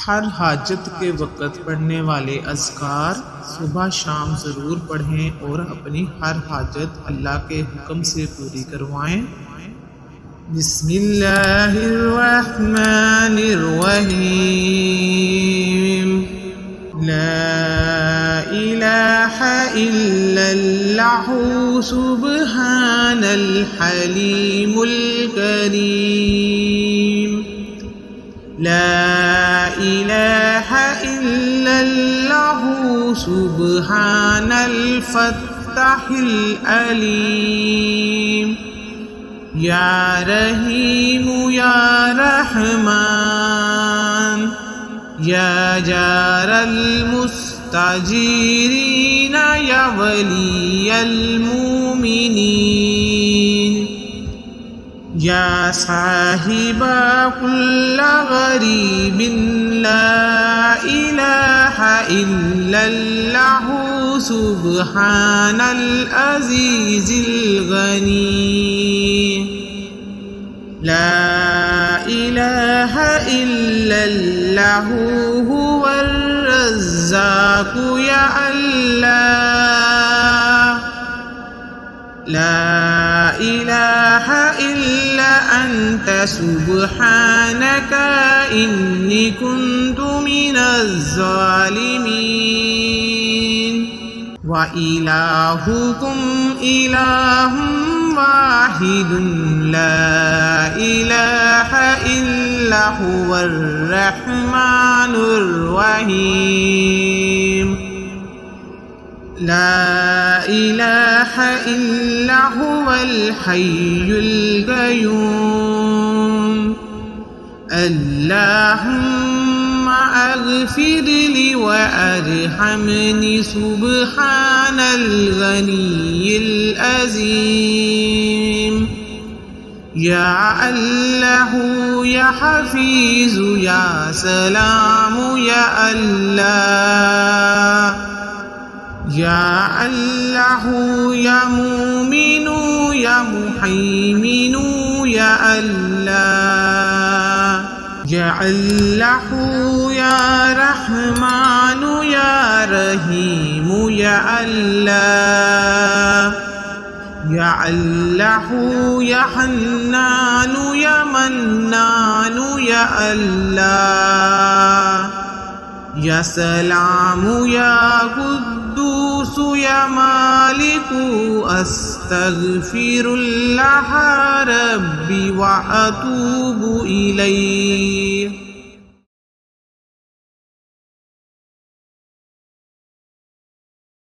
हर हाजत के वक़्त पढ़ने वाले अज़कार सुबह शाम ज़रूर पढ़ें और अपनी हर हाजत अल्लाह के हुक्म से पूरी करवाएं। बिस्मिल्लाहिर्रहमानिर्रहीम। ला इलाहा इल्लल्लाहु सुब्हानल हलीमुल करीम। ला इलाहा इल्लल्लाहु सुब्हानल फत्ताहिल अलीम। या रहीम या रहमान या जारल मुस्ताजीरीन या वलियल मुमिनीन। या साहिबा कुल्ला गरीबिन ला इलाहा इल्लल्लाहु सुब्हानल अजीजिल गनी। ला इलाहा इल्लल्लाहु हुवर रज़्ज़ाक़ु या अल्लाह। ला इलाहा इल्ला अंत सुब्हानका इन्नी कुन्तु मिनज़ ज़ालिमीन। व इलाहुकुम इलाहुम वाहिदुन ला इलाहा इल्ला हुवर रहमानुर रहीम। ला इलाहा इल्ला हुवल हय्युल क़य्यूम। अल्लाहुम्मा अग़फ़िरली व अरहमनी सुब्हानल गनिय्यिल अज़ीम। या अल्लाहु या हफ़ीज़ु या सलामु या अल्लाह। या अल्लाहु या मुमिनु या मुहैमिनु या अल्लाह। या अल्लाहु या रहमानु या रहीमु या अल्लाह। या अल्लाहु या हन्नानु या मन्नानु या अल्लाह। या सलामु या कुद्दूसु या मालिकु अस्तग़फिरुल्लाह रब्बी व अतूबु इलैह।